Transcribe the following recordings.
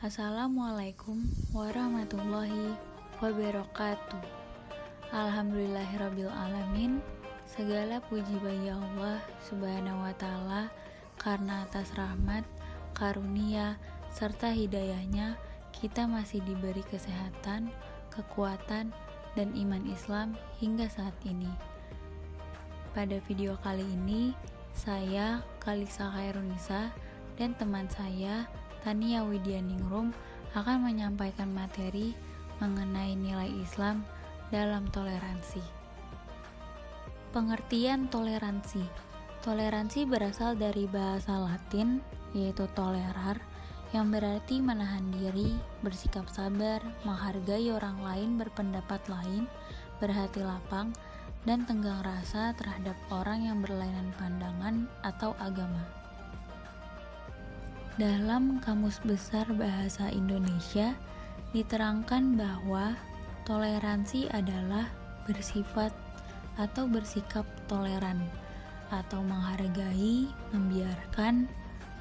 Assalamualaikum warahmatullahi wabarakatuh. Alhamdulillahirrabbilalamin. Segala puji bagi Allah subhanahu wa ta'ala, karena atas rahmat, karunia, serta hidayahnya kita masih diberi kesehatan, kekuatan, dan iman Islam hingga saat ini. Pada video kali ini, saya, Kalisa Khairunisa, dan teman saya, Tania Widianingrum, akan menyampaikan materi mengenai nilai Islam dalam toleransi. Pengertian toleransi. Toleransi berasal dari bahasa Latin, yaitu tolerar, yang berarti menahan diri, bersikap sabar, menghargai orang lain berpendapat lain, berhati lapang, dan tenggang rasa terhadap orang yang berlainan pandangan atau agama. Dalam Kamus Besar Bahasa Indonesia diterangkan bahwa toleransi adalah bersifat atau bersikap toleran atau menghargai, membiarkan,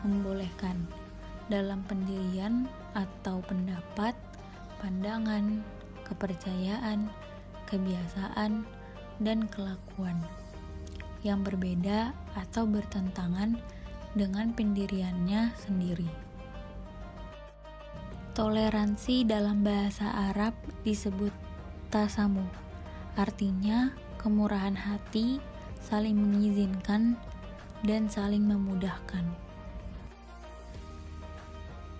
membolehkan dalam pendirian atau pendapat, pandangan, kepercayaan, kebiasaan, dan kelakuan yang berbeda atau bertentangan dengan pendiriannya sendiri. Toleransi dalam bahasa Arab disebut tasamuh, artinya kemurahan hati, saling mengizinkan, dan saling memudahkan.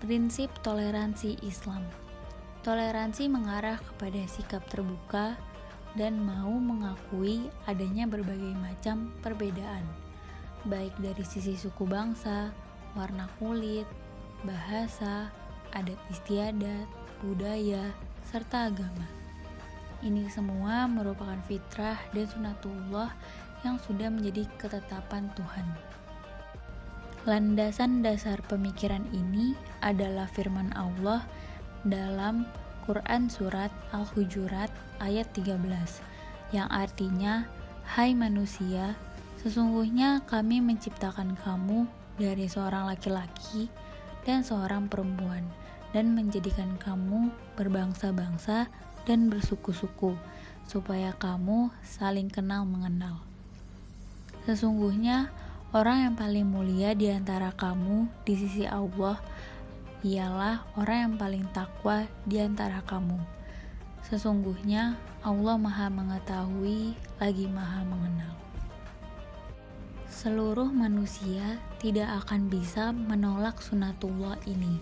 Prinsip toleransi Islam. Toleransi mengarah kepada sikap terbuka dan mau mengakui adanya berbagai macam perbedaan, baik dari sisi suku bangsa, warna kulit, bahasa, adat istiadat, budaya, serta agama. Ini semua merupakan fitrah dan sunatullah yang sudah menjadi ketetapan Tuhan. Landasan dasar pemikiran ini adalah firman Allah dalam Quran Surat Al-Hujurat ayat 13 yang artinya, "Hai manusia, sesungguhnya kami menciptakan kamu dari seorang laki-laki dan seorang perempuan dan menjadikan kamu berbangsa-bangsa dan bersuku-suku supaya kamu saling kenal mengenal. Sesungguhnya orang yang paling mulia di antara kamu di sisi Allah ialah orang yang paling takwa di antara kamu. Sesungguhnya Allah Maha Mengetahui lagi Maha Mengenal." Seluruh manusia tidak akan bisa menolak sunatullah ini.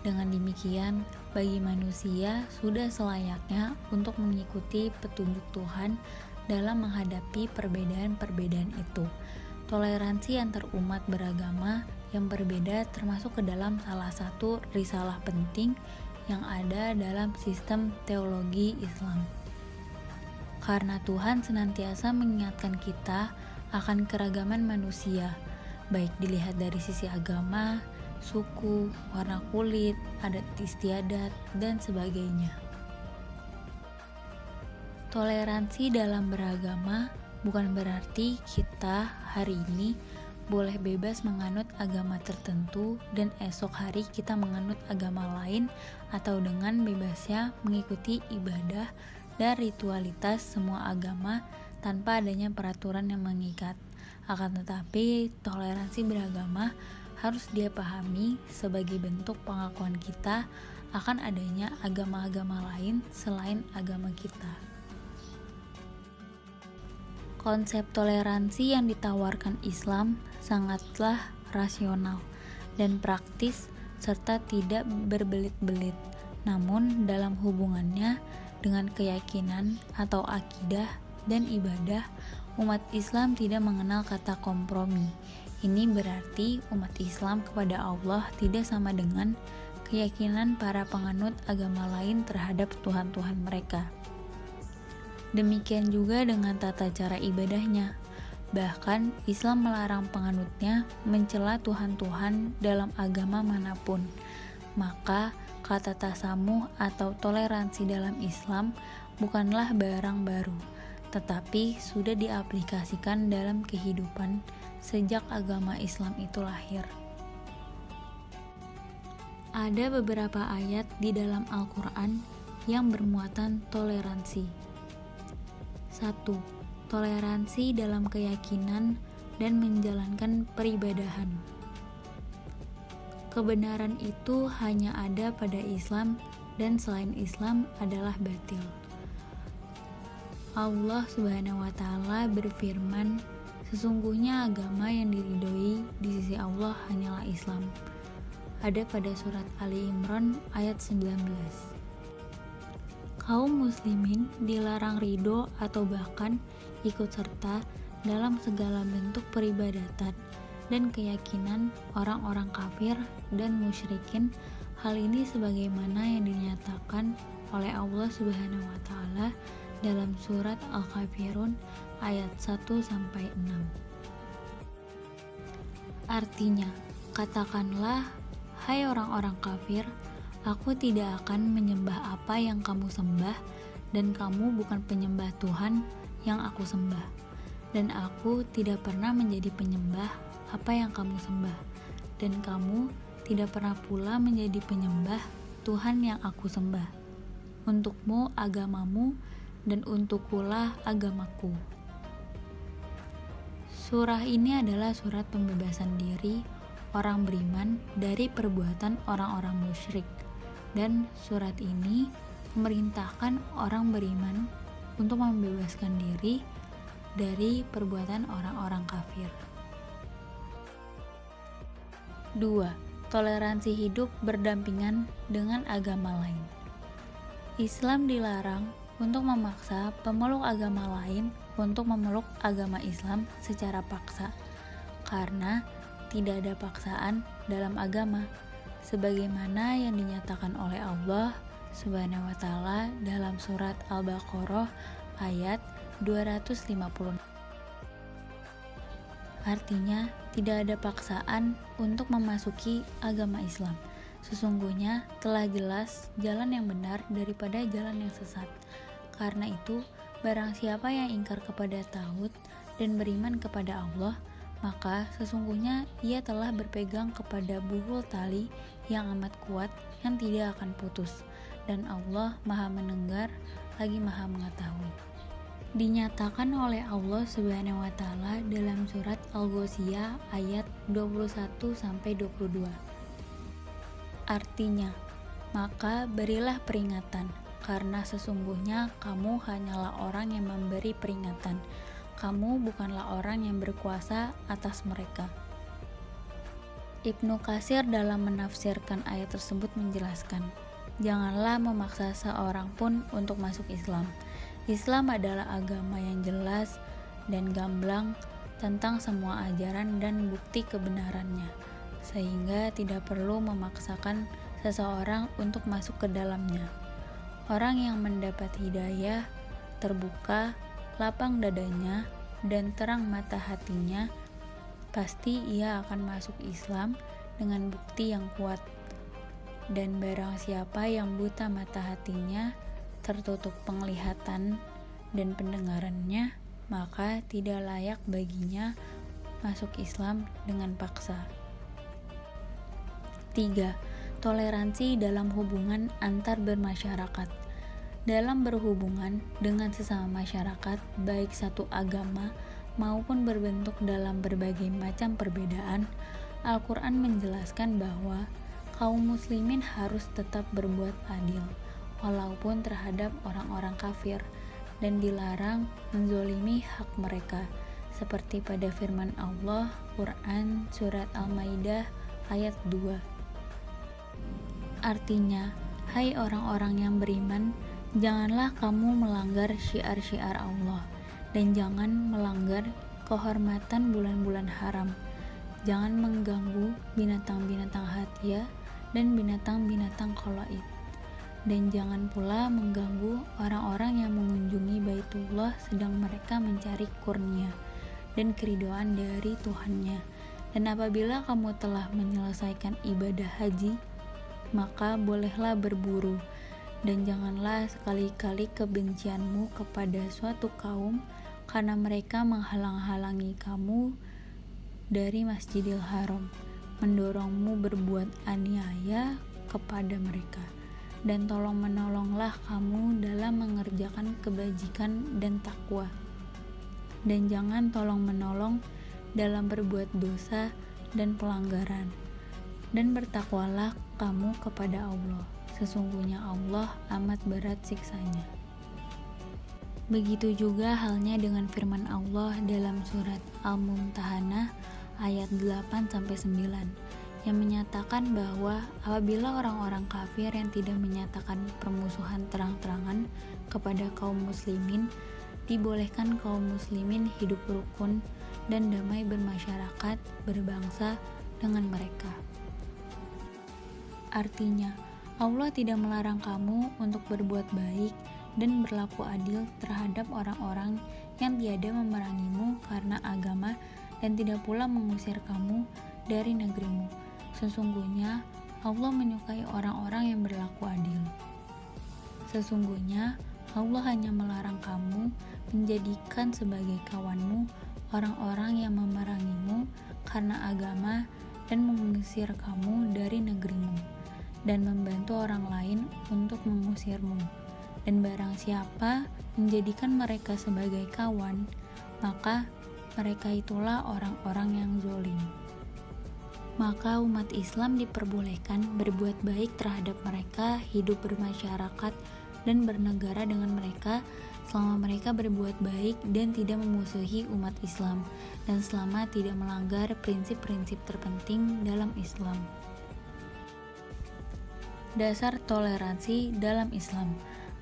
Dengan demikian, bagi manusia sudah selayaknya untuk mengikuti petunjuk Tuhan dalam menghadapi perbedaan-perbedaan itu. Toleransi antar umat beragama yang berbeda termasuk ke dalam salah satu risalah penting yang ada dalam sistem teologi Islam. Karena Tuhan senantiasa mengingatkan kita akan keragaman manusia, baik dilihat dari sisi agama, suku, warna kulit, adat istiadat, dan sebagainya. Toleransi dalam beragama bukan berarti kita hari ini boleh bebas menganut agama tertentu dan esok hari kita menganut agama lain, atau dengan bebasnya mengikuti ibadah dan ritualitas semua agama tanpa adanya peraturan yang mengikat. Akan tetapi, toleransi beragama harus dia pahami sebagai bentuk pengakuan kita akan adanya agama-agama lain selain agama kita. Konsep toleransi yang ditawarkan Islam sangatlah rasional dan praktis serta tidak berbelit-belit. Namun dalam hubungannya dengan keyakinan atau akidah dan ibadah, umat Islam tidak mengenal kata kompromi. Ini berarti umat Islam kepada Allah tidak sama dengan keyakinan para penganut agama lain terhadap Tuhan-Tuhan mereka. Demikian juga dengan tata cara ibadahnya. Bahkan Islam melarang penganutnya mencela Tuhan-Tuhan dalam agama manapun. Maka kata tasamuh atau toleransi dalam Islam bukanlah barang baru, tetapi sudah diaplikasikan dalam kehidupan sejak agama Islam itu lahir. Ada beberapa ayat di dalam Al-Quran yang bermuatan toleransi. 1. Toleransi dalam keyakinan dan menjalankan peribadahan. Kebenaran itu hanya ada pada Islam dan selain Islam adalah batil. Allah Subhanahu wa Ta'ala berfirman, sesungguhnya agama yang diridhoi di sisi Allah hanyalah Islam. Ada pada surat Ali Imran ayat 19. Kaum muslimin dilarang ridho atau bahkan ikut serta dalam segala bentuk peribadatan dan keyakinan orang-orang kafir dan musyrikin. Hal ini sebagaimana yang dinyatakan oleh Allah Subhanahu wa Ta'ala dalam surat Al-Kafirun ayat 1-6. Artinya, katakanlah, hai orang-orang kafir, aku tidak akan menyembah apa yang kamu sembah, dan kamu bukan penyembah Tuhan yang aku sembah, dan aku tidak pernah menjadi penyembah apa yang kamu sembah, dan kamu tidak pernah pula menjadi penyembah Tuhan yang aku sembah. Untukmu agamamu, dan untukkulah agamaku. Surah ini adalah surat pembebasan diri orang beriman dari perbuatan orang-orang musyrik, dan surat ini memerintahkan orang beriman untuk membebaskan diri dari perbuatan orang-orang kafir. 2. Toleransi hidup berdampingan dengan agama lain. Islam dilarang untuk memaksa pemeluk agama lain untuk memeluk agama Islam secara paksa, karena tidak ada paksaan dalam agama, sebagaimana yang dinyatakan oleh Allah Subhanahu wa Ta'ala dalam surat Al-Baqarah ayat 250. Artinya, tidak ada paksaan untuk memasuki agama Islam. Sesungguhnya telah jelas jalan yang benar daripada jalan yang sesat. Karena itu, barang siapa yang ingkar kepada tauhid dan beriman kepada Allah, maka sesungguhnya ia telah berpegang kepada buhul tali yang amat kuat yang tidak akan putus, dan Allah Maha Mendengar lagi Maha Mengetahui. Dinyatakan oleh Allah Subhanahu wa Ta'ala dalam surat Al-Ghasyiyah ayat 21-22. Artinya, maka berilah peringatan, karena sesungguhnya kamu hanyalah orang yang memberi peringatan. Kamu bukanlah orang yang berkuasa atas mereka. Ibnu Katsir dalam menafsirkan ayat tersebut menjelaskan, janganlah memaksa seorang pun untuk masuk Islam. Islam adalah agama yang jelas dan gamblang tentang semua ajaran dan bukti kebenarannya, sehingga tidak perlu memaksakan seseorang untuk masuk ke dalamnya. Orang yang mendapat hidayah, terbuka, lapang dadanya, dan terang mata hatinya, pasti ia akan masuk Islam dengan bukti yang kuat. Dan barang siapa yang buta mata hatinya, tertutup penglihatan dan pendengarannya, maka tidak layak baginya masuk Islam dengan paksa. 3. Toleransi dalam hubungan antar bermasyarakat. Dalam berhubungan dengan sesama masyarakat, baik satu agama maupun berbentuk dalam berbagai macam perbedaan, Al-Quran menjelaskan bahwa kaum muslimin harus tetap berbuat adil, walaupun terhadap orang-orang kafir, dan dilarang menzolimi hak mereka, seperti pada firman Allah, Quran, Surat Al-Maidah, ayat 2. Artinya, hai orang-orang yang beriman, janganlah kamu melanggar syiar-syiar Allah, dan jangan melanggar kehormatan bulan-bulan haram. Jangan mengganggu binatang-binatang hatia dan binatang-binatang qalaid. Dan jangan pula mengganggu orang-orang yang mengunjungi Baitullah sedang mereka mencari kurnia dan keridhaan dari Tuhannya. Dan apabila kamu telah menyelesaikan ibadah haji, maka bolehlah berburu, dan janganlah sekali-kali kebencianmu kepada suatu kaum karena mereka menghalang-halangi kamu dari Masjidil Haram, mendorongmu berbuat aniaya kepada mereka, dan tolong-menolonglah kamu dalam mengerjakan kebajikan dan takwa, dan jangan tolong-menolong dalam berbuat dosa dan pelanggaran, dan bertakwalah kamu kepada Allah. Sesungguhnya Allah amat berat siksanya. Begitu juga halnya dengan firman Allah dalam surat Al-Mumtahanah ayat 8-9 yang menyatakan bahwa apabila orang-orang kafir yang tidak menyatakan permusuhan terang-terangan kepada kaum muslimin, dibolehkan kaum muslimin hidup rukun dan damai bermasyarakat, berbangsa dengan mereka. Artinya, Allah tidak melarang kamu untuk berbuat baik dan berlaku adil terhadap orang-orang yang tiada memerangimu karena agama dan tidak pula mengusir kamu dari negerimu. Sesungguhnya Allah menyukai orang-orang yang berlaku adil. Sesungguhnya Allah hanya melarang kamu menjadikan sebagai kawanmu orang-orang yang memerangimu karena agama dan mengusir kamu dari negerimu, dan membantu orang lain untuk mengusirmu. Dan barang siapa menjadikan mereka sebagai kawan, maka mereka itulah orang-orang yang zalim. Maka umat Islam diperbolehkan berbuat baik terhadap mereka, hidup bermasyarakat dan bernegara dengan mereka selama mereka berbuat baik dan tidak memusuhi umat Islam, dan selama tidak melanggar prinsip-prinsip terpenting dalam Islam. Dasar toleransi dalam Islam.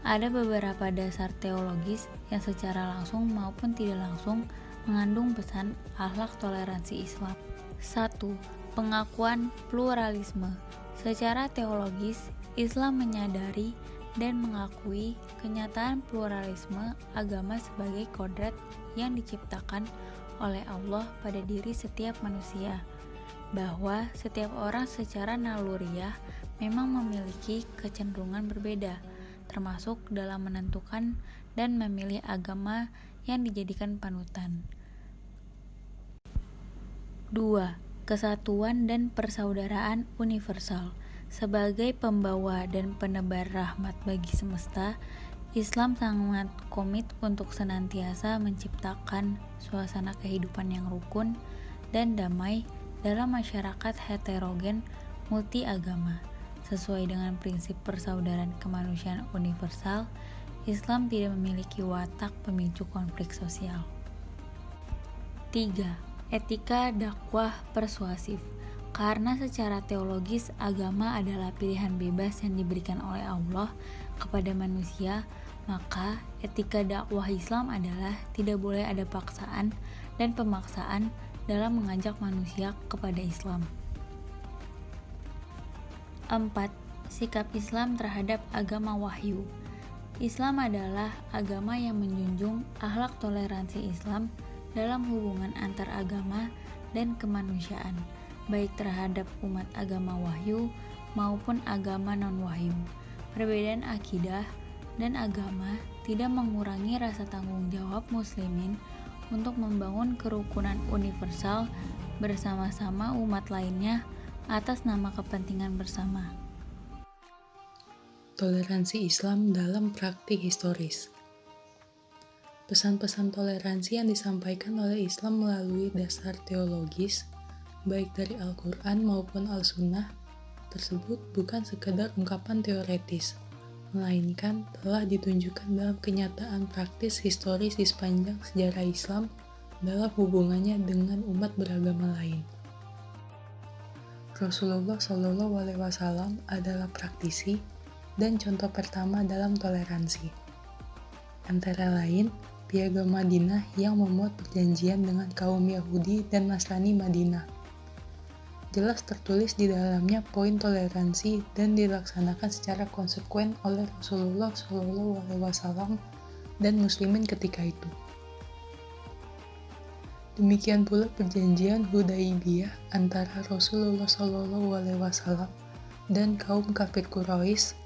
Ada beberapa dasar teologis yang secara langsung maupun tidak langsung mengandung pesan akhlak toleransi Islam. 1. Pengakuan pluralisme. Secara teologis, Islam menyadari dan mengakui kenyataan pluralisme agama sebagai kodrat yang diciptakan oleh Allah pada diri setiap manusia, bahwa setiap orang secara naluriah memang memiliki kecenderungan berbeda, termasuk dalam menentukan dan memilih agama yang dijadikan panutan. 2. Kesatuan dan persaudaraan universal. Sebagai pembawa dan penebar rahmat bagi semesta, Islam sangat komit untuk senantiasa menciptakan suasana kehidupan yang rukun dan damai dalam masyarakat heterogen multi agama. Sesuai dengan prinsip persaudaraan kemanusiaan universal, Islam tidak memiliki watak pemicu konflik sosial. 3. Etika dakwah persuasif. Karena secara teologis agama adalah pilihan bebas yang diberikan oleh Allah kepada manusia, maka etika dakwah Islam adalah tidak boleh ada paksaan dan pemaksaan dalam mengajak manusia kepada Islam. 4. Sikap Islam terhadap agama wahyu. Islam adalah agama yang menjunjung akhlak toleransi Islam dalam hubungan antar agama dan kemanusiaan, baik terhadap umat agama wahyu maupun agama non-wahyu. Perbedaan akidah dan agama tidak mengurangi rasa tanggung jawab muslimin untuk membangun kerukunan universal bersama-sama umat lainnya atas nama kepentingan bersama. Toleransi Islam dalam praktik historis. Pesan-pesan toleransi yang disampaikan oleh Islam melalui dasar teologis, baik dari Al-Quran maupun Al-Sunnah, tersebut bukan sekedar ungkapan teoretis, melainkan telah ditunjukkan dalam kenyataan praktis historis di sepanjang sejarah Islam dalam hubungannya dengan umat beragama lain. Rasulullah SAW adalah praktisi dan contoh pertama dalam toleransi. Antara lain, Piagam Madinah yang memuat perjanjian dengan kaum Yahudi dan Nasrani Madinah. Jelas tertulis di dalamnya poin toleransi dan dilaksanakan secara konsekuen oleh Rasulullah SAW dan muslimin ketika itu. Demikian pula perjanjian Hudaibiyah antara Rasulullah SAW dan kaum kafir Quraisy,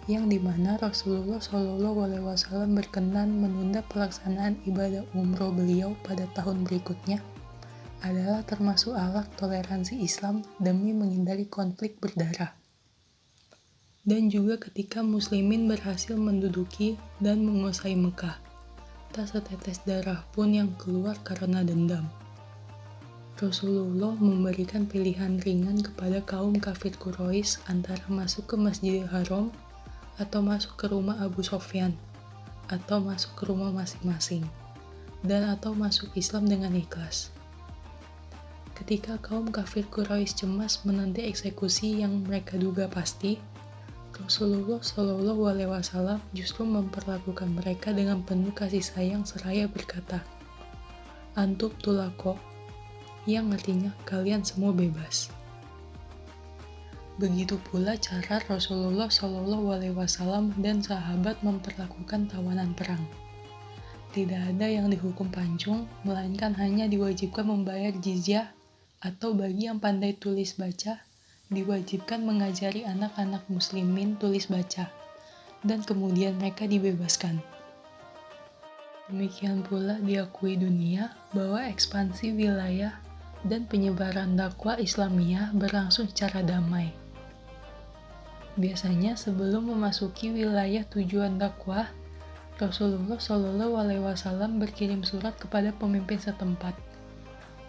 yang dimana Rasulullah SAW berkenan menunda pelaksanaan ibadah umroh beliau pada tahun berikutnya, adalah termasuk akhlak toleransi Islam demi menghindari konflik berdarah. dan juga ketika muslimin berhasil menduduki dan menguasai Mekah. Tak setetes darah pun yang keluar karena dendam. Rasulullah memberikan pilihan ringan kepada kaum kafir Quraisy antara masuk ke Masjidil Haram atau masuk ke rumah Abu Sofyan, atau masuk ke rumah masing-masing, dan atau masuk Islam dengan ikhlas. Ketika kaum kafir Quraisy cemas menanti eksekusi yang mereka duga pasti, Rasulullah Shallallahu Alaihi Wasallam justru memperlakukan mereka dengan penuh kasih sayang seraya berkata, "Antum tulako," yang artinya kalian semua bebas. Begitu pula cara Rasulullah Shallallahu Alaihi Wasallam dan sahabat memperlakukan tawanan perang. Tidak ada yang dihukum pancung, melainkan hanya diwajibkan membayar jizyah, atau bagi yang pandai tulis baca, diwajibkan mengajari anak-anak muslimin tulis baca, dan kemudian mereka dibebaskan. Demikian pula diakui dunia bahwa ekspansi wilayah dan penyebaran dakwah Islamiyah berlangsung secara damai. Biasanya sebelum memasuki wilayah tujuan dakwah, Rasulullah Shallallahu Alaihi Wasallam berkirim surat kepada pemimpin setempat,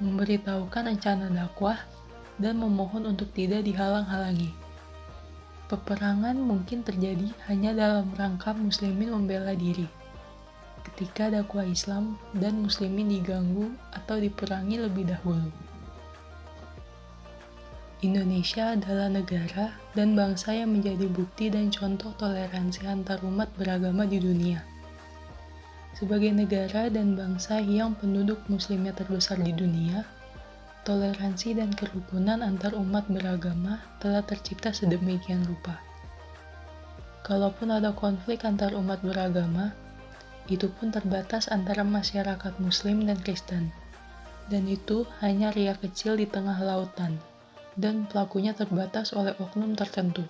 memberitahukan rencana dakwah, dan memohon untuk tidak dihalang-halangi. Peperangan mungkin terjadi hanya dalam rangka muslimin membela diri. Ketika dakwah Islam dan muslimin diganggu atau diperangi lebih dahulu. Indonesia adalah negara dan bangsa yang menjadi bukti dan contoh toleransi antarumat beragama di dunia. Sebagai negara dan bangsa yang penduduk muslimnya terbesar di dunia, toleransi dan kerukunan antar umat beragama telah tercipta sedemikian rupa. Kalaupun ada konflik antar umat beragama, itu pun terbatas antara masyarakat Muslim dan Kristen, dan itu hanya ria kecil di tengah lautan, dan pelakunya terbatas oleh oknum tertentu,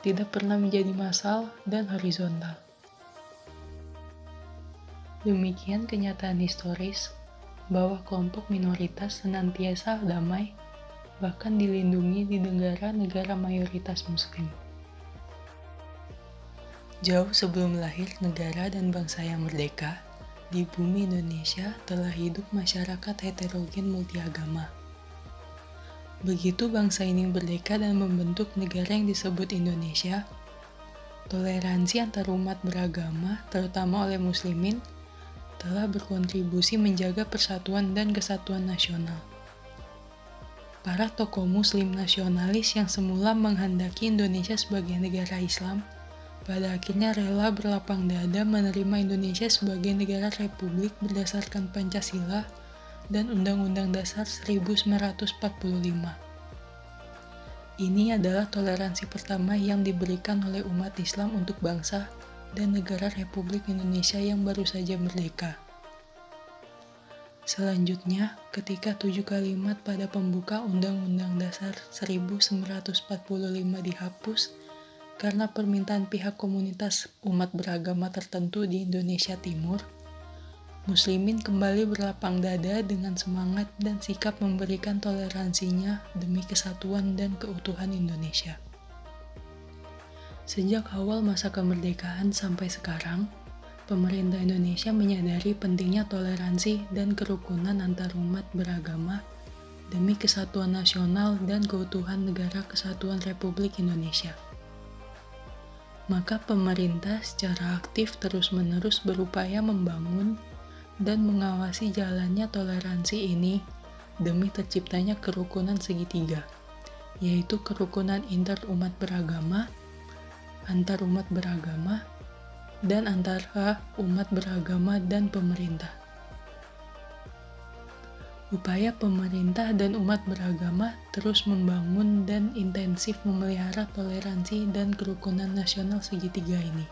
tidak pernah menjadi massal dan horizontal. Demikian kenyataan historis bahwa kelompok minoritas senantiasa damai, bahkan dilindungi di negara-negara mayoritas Muslim. Jauh sebelum lahir negara dan bangsa yang merdeka, di bumi Indonesia telah hidup masyarakat heterogen multiagama. Begitu bangsa ini merdeka dan membentuk negara yang disebut Indonesia, toleransi antarumat beragama, terutama oleh muslimin, telah berkontribusi menjaga persatuan dan kesatuan nasional. Para tokoh muslim nasionalis yang semula menghendaki Indonesia sebagai negara Islam, pada akhirnya rela berlapang dada menerima Indonesia sebagai negara republik berdasarkan Pancasila dan Undang-Undang Dasar 1945. Ini adalah toleransi pertama yang diberikan oleh umat Islam untuk bangsa dan negara Republik Indonesia yang baru saja merdeka. Selanjutnya, ketika 7 kalimat pada pembuka Undang-Undang Dasar 1945 dihapus karena permintaan pihak komunitas umat beragama tertentu di Indonesia Timur, muslimin kembali berlapang dada dengan semangat dan sikap memberikan toleransinya demi kesatuan dan keutuhan Indonesia. Sejak awal masa kemerdekaan sampai sekarang, pemerintah Indonesia menyadari pentingnya toleransi dan kerukunan antarumat beragama demi kesatuan nasional dan keutuhan negara kesatuan Republik Indonesia. Maka pemerintah secara aktif terus-menerus berupaya membangun dan mengawasi jalannya toleransi ini demi terciptanya kerukunan segitiga, yaitu kerukunan interumat beragama, antar umat beragama, dan antara umat beragama dan pemerintah. Upaya pemerintah dan umat beragama terus membangun dan intensif memelihara toleransi dan kerukunan nasional segitiga ini.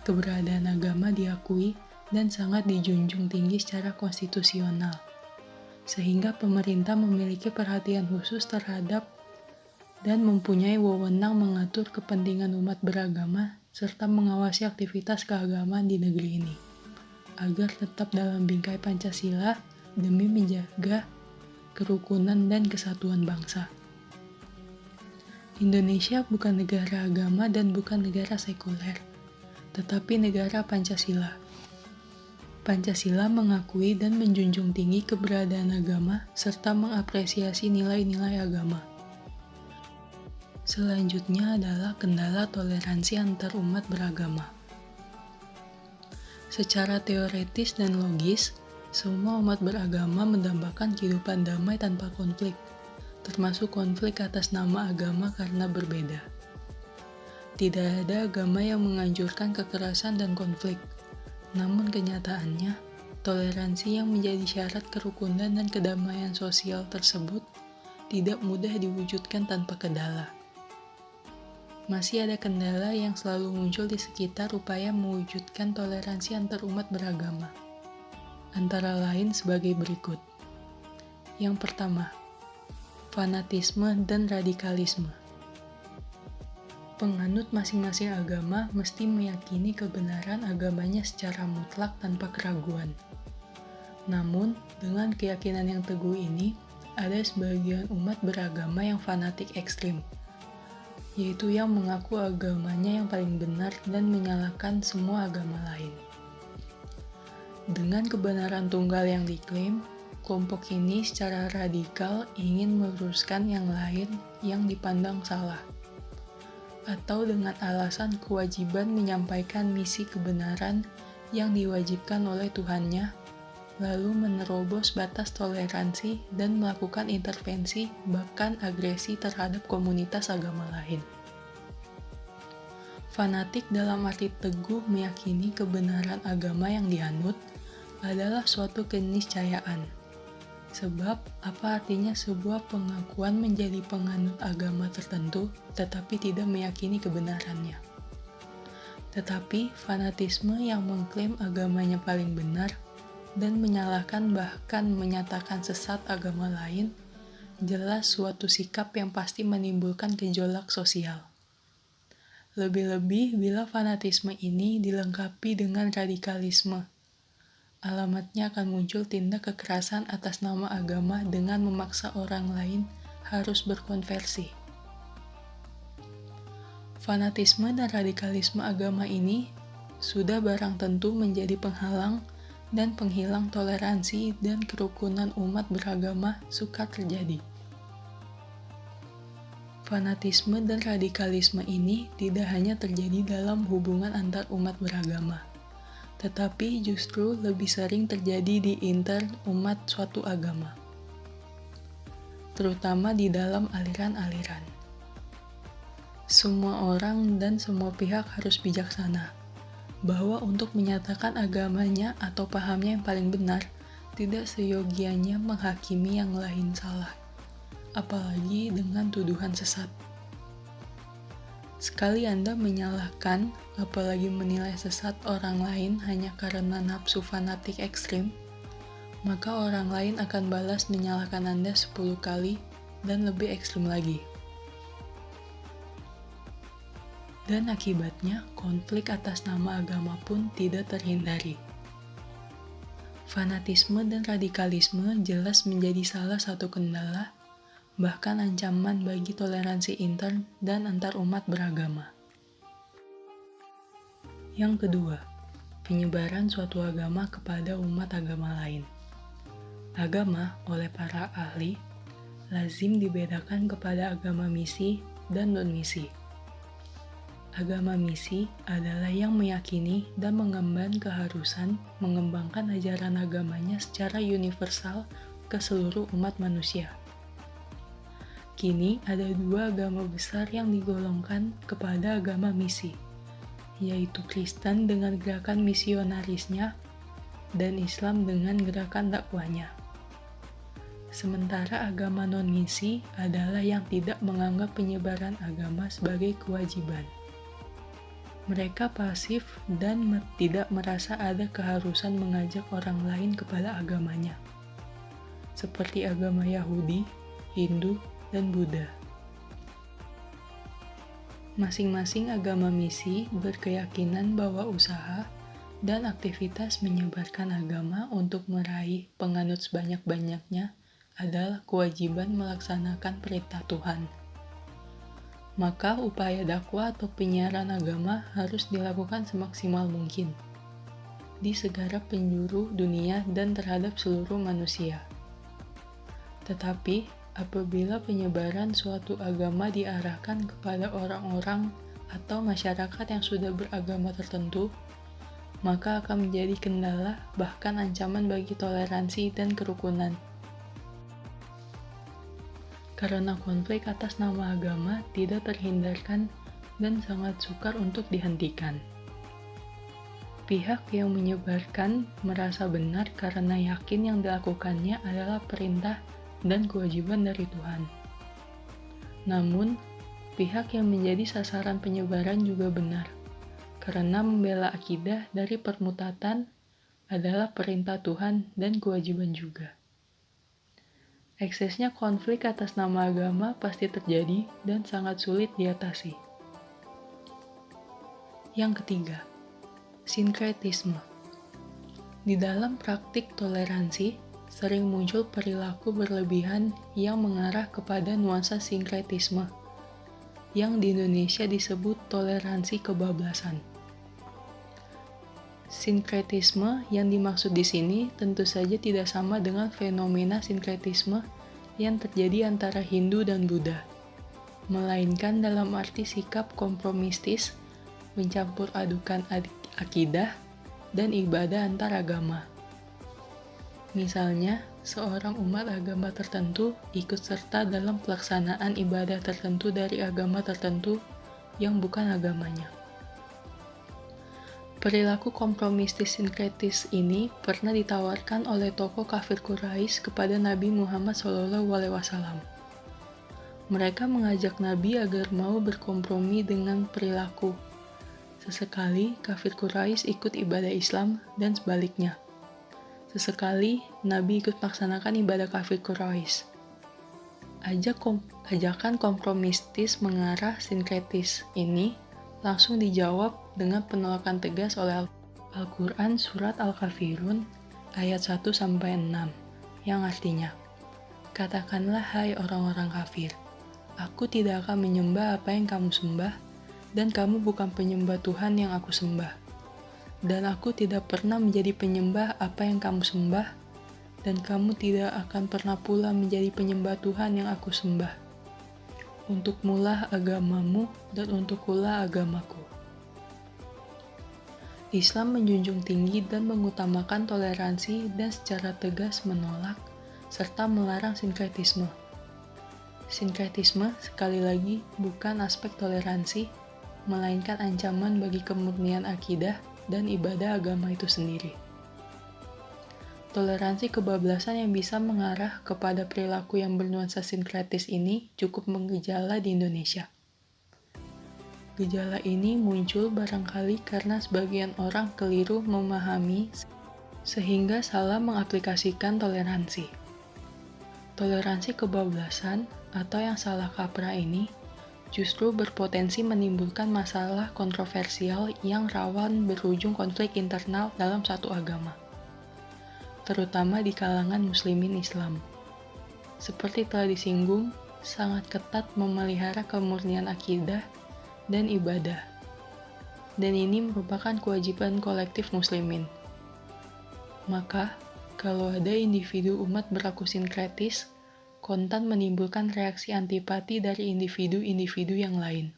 Keberadaan agama diakui dan sangat dijunjung tinggi secara konstitusional, sehingga pemerintah memiliki perhatian khusus terhadap dan mempunyai wewenang mengatur kepentingan umat beragama serta mengawasi aktivitas keagamaan di negeri ini, agar tetap dalam bingkai Pancasila demi menjaga kerukunan dan kesatuan bangsa. Indonesia bukan negara agama dan bukan negara sekuler, tetapi negara Pancasila. Pancasila mengakui dan menjunjung tinggi keberadaan agama serta mengapresiasi nilai-nilai agama. Selanjutnya adalah kendala toleransi antar umat beragama. Secara teoretis dan logis, semua umat beragama mendambakan kehidupan damai tanpa konflik, termasuk konflik atas nama agama karena berbeda. Tidak ada agama yang menganjurkan kekerasan dan konflik, namun kenyataannya, toleransi yang menjadi syarat kerukunan dan kedamaian sosial tersebut tidak mudah diwujudkan tanpa kendala. Masih ada kendala yang selalu muncul di sekitar upaya mewujudkan toleransi antar umat beragama. Antara lain sebagai berikut. Yang pertama, fanatisme dan radikalisme. Penganut masing-masing agama mesti meyakini kebenaran agamanya secara mutlak tanpa keraguan. Namun, dengan keyakinan yang teguh ini, ada sebagian umat beragama yang fanatik ekstrim, yaitu yang mengaku agamanya yang paling benar dan menyalahkan semua agama lain. Dengan kebenaran tunggal yang diklaim, kelompok ini secara radikal ingin meluruskan yang lain yang dipandang salah, atau dengan alasan kewajiban menyampaikan misi kebenaran yang diwajibkan oleh Tuhannya, lalu menerobos batas toleransi dan melakukan intervensi bahkan agresi terhadap komunitas agama lain. Fanatik dalam arti teguh meyakini kebenaran agama yang dianut adalah suatu keniscayaan. Sebab, apa artinya sebuah pengakuan menjadi penganut agama tertentu tetapi tidak meyakini kebenarannya? Tetapi, fanatisme yang mengklaim agamanya paling benar dan menyalahkan bahkan menyatakan sesat agama lain jelas suatu sikap yang pasti menimbulkan gejolak sosial. Lebih-lebih bila fanatisme ini dilengkapi dengan radikalisme. Alamatnya akan muncul tindak kekerasan atas nama agama dengan memaksa orang lain harus berkonversi. Fanatisme dan radikalisme agama ini sudah barang tentu menjadi penghalang dan penghilang toleransi dan kerukunan umat beragama sukar terjadi. Fanatisme dan radikalisme ini tidak hanya terjadi dalam hubungan antar umat beragama, tetapi justru lebih sering terjadi di intern umat suatu agama, terutama di dalam aliran-aliran. Semua orang dan semua pihak harus bijaksana, bahwa untuk menyatakan agamanya atau pahamnya yang paling benar, tidak seyogianya menghakimi yang lain salah, apalagi dengan tuduhan sesat. Sekali Anda menyalahkan, apalagi menilai sesat orang lain hanya karena nafsu fanatik ekstrim, maka orang lain akan balas menyalahkan Anda 10 kali dan lebih ekstrim lagi. Dan akibatnya, konflik atas nama agama pun tidak terhindari. Fanatisme dan radikalisme jelas menjadi salah satu kendala, bahkan ancaman bagi toleransi intern dan antar umat beragama. Yang kedua, penyebaran suatu agama kepada umat agama lain. Agama, oleh para ahli, lazim dibedakan kepada agama misi dan non-misi. Agama misi adalah yang meyakini dan mengemban keharusan mengembangkan ajaran agamanya secara universal ke seluruh umat manusia. Kini ada dua agama besar yang digolongkan kepada agama misi, yaitu Kristen dengan gerakan misionarisnya dan Islam dengan gerakan dakwahnya. Sementara agama non-misi adalah yang tidak menganggap penyebaran agama sebagai kewajiban. Mereka pasif dan tidak merasa ada keharusan mengajak orang lain kepada agamanya, seperti agama Yahudi, Hindu, dan Buddha. Masing-masing agama misi berkeyakinan bahwa usaha dan aktivitas menyebarkan agama untuk meraih penganut sebanyak-banyaknya adalah kewajiban melaksanakan perintah Tuhan. maka upaya dakwah atau penyiaran agama harus dilakukan semaksimal mungkin di segenap penjuru dunia dan terhadap seluruh manusia. Tetapi, apabila penyebaran suatu agama diarahkan kepada orang-orang atau masyarakat yang sudah beragama tertentu, maka akan menjadi kendala bahkan ancaman bagi toleransi dan kerukunan. Karena konflik atas nama agama tidak terhindarkan dan sangat sukar untuk dihentikan. Pihak yang menyebarkan merasa benar karena yakin yang dilakukannya adalah perintah dan kewajiban dari Tuhan. Namun, pihak yang menjadi sasaran penyebaran juga benar, karena membela akidah dari permutatan adalah perintah Tuhan dan kewajiban juga. Eksesnya konflik atas nama agama pasti terjadi dan sangat sulit diatasi. Yang ketiga, sinkretisme. Di dalam praktik toleransi, sering muncul perilaku berlebihan yang mengarah kepada nuansa sinkretisme, yang di Indonesia disebut toleransi kebablasan. Sinkretisme yang dimaksud di sini tentu saja tidak sama dengan fenomena sinkretisme yang terjadi antara Hindu dan Buddha, melainkan dalam arti sikap kompromistis, mencampur adukan akidah dan ibadah antar agama. Misalnya, seorang umat agama tertentu ikut serta dalam pelaksanaan ibadah tertentu dari agama tertentu yang bukan agamanya. Perilaku kompromistis sinkretis ini pernah ditawarkan oleh tokoh kafir Quraisy kepada Nabi Muhammad SAW. Mereka mengajak Nabi agar mau berkompromi dengan perilaku. Sesekali kafir Quraisy ikut ibadah Islam dan sebaliknya. Sesekali Nabi ikut melaksanakan ibadah kafir Quraisy. Ajakan kompromistis mengarah sinkretis ini langsung dijawab dengan penolakan tegas oleh Al-Quran Surat Al-Kafirun ayat 1-6 yang artinya, "Katakanlah hai orang-orang kafir, aku tidak akan menyembah apa yang kamu sembah dan kamu bukan penyembah Tuhan yang aku sembah. Dan aku tidak pernah menjadi penyembah apa yang kamu sembah dan kamu tidak akan pernah pula menjadi penyembah Tuhan yang aku sembah. Untukmulah agamamu dan untukkulah agamaku." Islam menjunjung tinggi dan mengutamakan toleransi dan secara tegas menolak serta melarang sinkretisme. Sinkretisme, sekali lagi, bukan aspek toleransi, melainkan ancaman bagi kemurnian akidah dan ibadah agama itu sendiri. Toleransi kebablasan yang bisa mengarah kepada perilaku yang bernuansa sinkretis ini cukup menggejala di Indonesia. Gejala ini muncul barangkali karena sebagian orang keliru memahami sehingga salah mengaplikasikan toleransi. Toleransi kebablasan atau yang salah kaprah ini justru berpotensi menimbulkan masalah kontroversial yang rawan berujung konflik internal dalam satu agama, terutama di kalangan muslimin Islam. Seperti telah disinggung, sangat ketat memelihara kemurnian akidah dan ibadah, dan ini merupakan kewajiban kolektif muslimin. Maka, kalau ada individu umat berlaku sinkretis, kontan menimbulkan reaksi antipati dari individu-individu yang lain.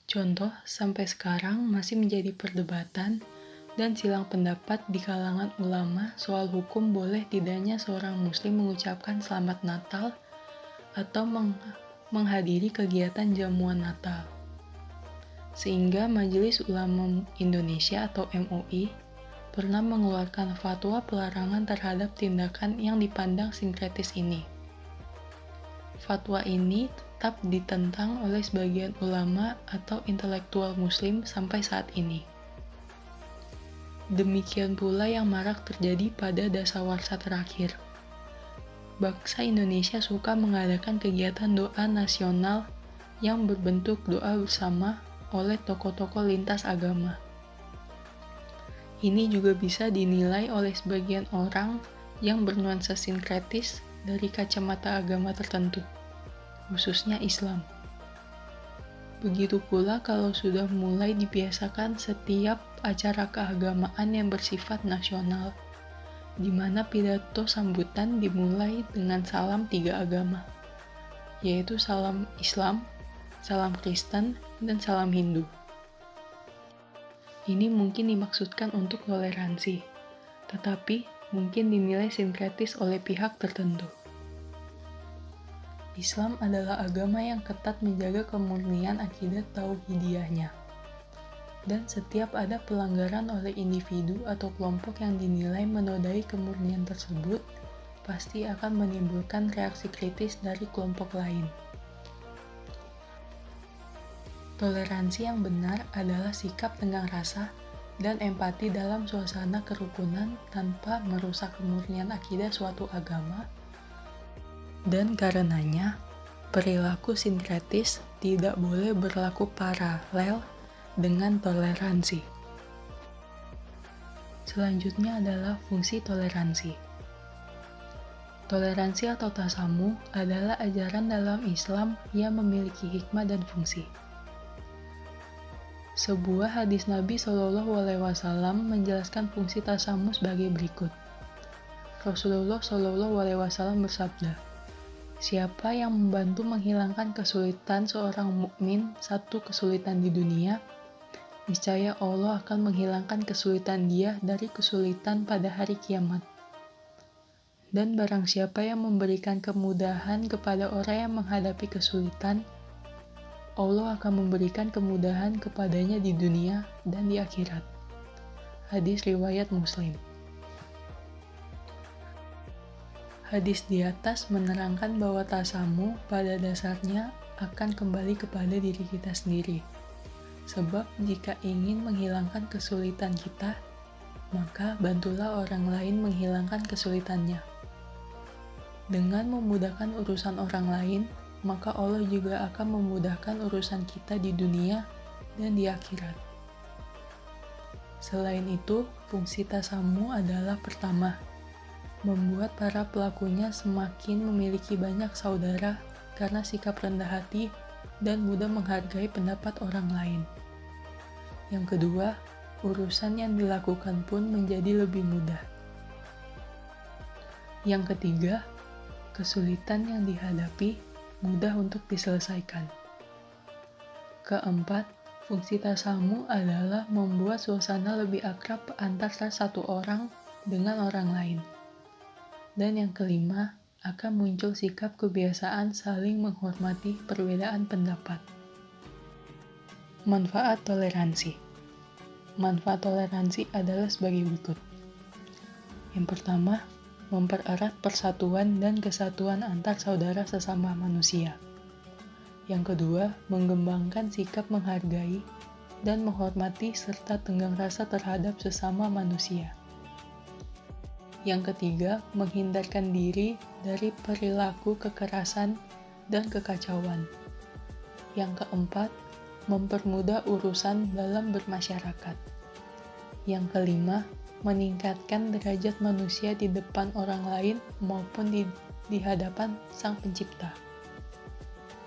Contoh, sampai sekarang masih menjadi perdebatan dan silang pendapat di kalangan ulama soal hukum boleh tidaknya seorang muslim mengucapkan selamat Natal atau menghadiri kegiatan jamuan Natal. Sehingga Majelis Ulama Indonesia atau MUI pernah mengeluarkan fatwa pelarangan terhadap tindakan yang dipandang sinkretis ini. Fatwa ini tetap ditentang oleh sebagian ulama atau intelektual muslim sampai saat ini. Demikian pula yang marak terjadi pada dasawarsa terakhir. Bangsa Indonesia suka mengadakan kegiatan doa nasional yang berbentuk doa bersama oleh tokoh-tokoh lintas agama. Ini juga bisa dinilai oleh sebagian orang yang bernuansa sinkretis dari kacamata agama tertentu. khususnya Islam. Begitu pula kalau sudah mulai dibiasakan setiap acara keagamaan yang bersifat nasional, di mana pidato sambutan dimulai dengan salam 3 agama, yaitu salam Islam, salam Kristen, dan salam Hindu. Ini mungkin dimaksudkan untuk toleransi, tetapi mungkin dinilai sinkretis oleh pihak tertentu. Islam adalah agama yang ketat menjaga kemurnian akidah tauhidiyahnya. Dan setiap ada pelanggaran oleh individu atau kelompok yang dinilai menodai kemurnian tersebut, pasti akan menimbulkan reaksi kritis dari kelompok lain. Toleransi yang benar adalah sikap tenggang rasa dan empati dalam suasana kerukunan tanpa merusak kemurnian akidah suatu agama. Dan karenanya, perilaku sinkretis tidak boleh berlaku paralel dengan toleransi. Selanjutnya adalah fungsi toleransi. Toleransi atau tasamuh adalah ajaran dalam Islam yang memiliki hikmah dan fungsi. Sebuah hadis Nabi SAW menjelaskan fungsi tasamuh sebagai berikut. Rasulullah SAW bersabda, "Siapa yang membantu menghilangkan kesulitan seorang mukmin satu kesulitan di dunia, niscaya Allah akan menghilangkan kesulitan dia dari kesulitan pada hari kiamat. Dan barang siapa yang memberikan kemudahan kepada orang yang menghadapi kesulitan, Allah akan memberikan kemudahan kepadanya di dunia dan di akhirat." Hadis riwayat Muslim. Hadis di atas menerangkan bahwa tasamuh pada dasarnya akan kembali kepada diri kita sendiri. Sebab jika ingin menghilangkan kesulitan kita, maka bantulah orang lain menghilangkan kesulitannya. Dengan memudahkan urusan orang lain, maka Allah juga akan memudahkan urusan kita di dunia dan di akhirat. Selain itu, fungsi tasamuh adalah pertama, membuat para pelakunya semakin memiliki banyak saudara karena sikap rendah hati dan mudah menghargai pendapat orang lain. Yang kedua, urusan yang dilakukan pun menjadi lebih mudah. Yang ketiga, kesulitan yang dihadapi mudah untuk diselesaikan. Keempat, fungsi tasamuh adalah membuat suasana lebih akrab antara satu orang dengan orang lain. Dan yang kelima, akan muncul sikap kebiasaan saling menghormati perbedaan pendapat. Manfaat toleransi. Manfaat toleransi adalah sebagai berikut. Yang pertama, mempererat persatuan dan kesatuan antar saudara sesama manusia. Yang kedua, mengembangkan sikap menghargai dan menghormati serta tenggang rasa terhadap sesama manusia. Yang ketiga, menghindarkan diri dari perilaku kekerasan dan kekacauan. Yang keempat, mempermudah urusan dalam bermasyarakat. Yang kelima, meningkatkan derajat manusia di depan orang lain maupun di hadapan Sang Pencipta.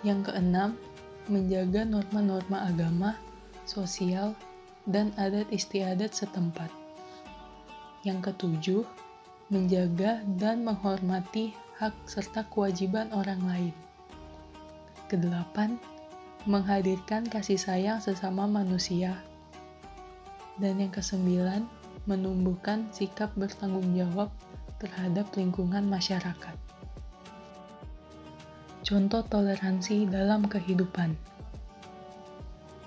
Yang keenam, menjaga norma-norma agama, sosial, dan adat istiadat setempat. Yang ketujuh, menjaga dan menghormati hak serta kewajiban orang lain. Kedelapan, menghadirkan kasih sayang sesama manusia. Dan yang kesembilan, menumbuhkan sikap bertanggung jawab terhadap lingkungan masyarakat. Contoh toleransi dalam kehidupan.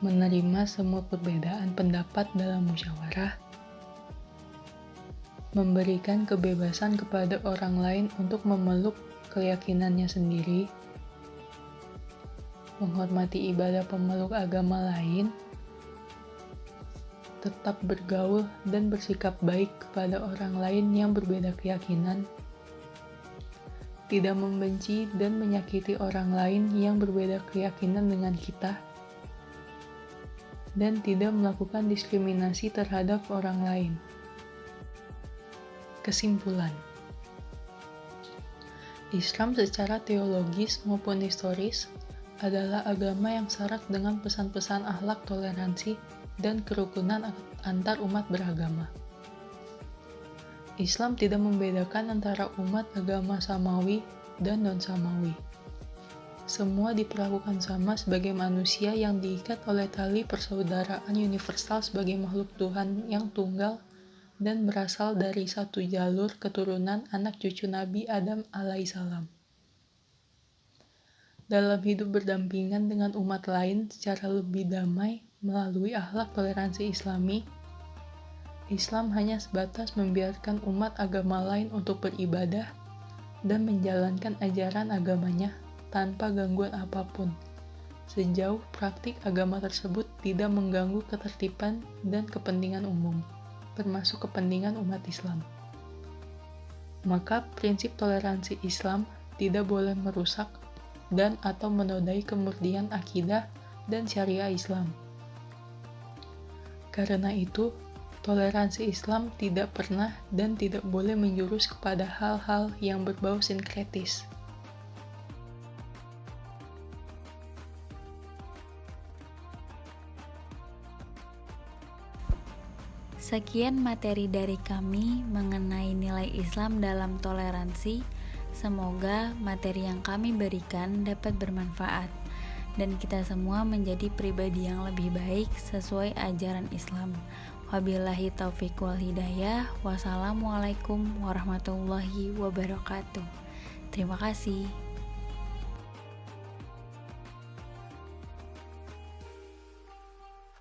Menerima semua perbedaan pendapat dalam musyawarah, memberikan kebebasan kepada orang lain untuk memeluk keyakinannya sendiri, menghormati ibadah pemeluk agama lain, tetap bergaul dan bersikap baik kepada orang lain yang berbeda keyakinan, tidak membenci dan menyakiti orang lain yang berbeda keyakinan dengan kita, dan tidak melakukan diskriminasi terhadap orang lain. Kesimpulan, Islam secara teologis maupun historis adalah agama yang syarat dengan pesan-pesan akhlak toleransi dan kerukunan antar umat beragama. Islam tidak membedakan antara umat agama samawi dan non-samawi. Semua diperlakukan sama sebagai manusia yang diikat oleh tali persaudaraan universal sebagai makhluk Tuhan yang tunggal dan berasal dari satu jalur keturunan anak cucu Nabi Adam alaihissalam. Dalam hidup berdampingan dengan umat lain secara lebih damai melalui akhlak toleransi Islami, Islam hanya sebatas membiarkan umat agama lain untuk beribadah dan menjalankan ajaran agamanya tanpa gangguan apapun, sejauh praktik agama tersebut tidak mengganggu ketertiban dan kepentingan umum, termasuk kepentingan umat Islam. Maka prinsip toleransi Islam tidak boleh merusak dan atau menodai kemurnian akidah dan syariah Islam. Karena itu, toleransi Islam tidak pernah dan tidak boleh menjurus kepada hal-hal yang berbau sinkretis. Sekian materi dari kami mengenai nilai Islam dalam toleransi. Semoga materi yang kami berikan dapat bermanfaat dan kita semua menjadi pribadi yang lebih baik sesuai ajaran Islam. Wabillahi taufiq wal hidayah. Wassalamualaikum warahmatullahi wabarakatuh. Terima kasih.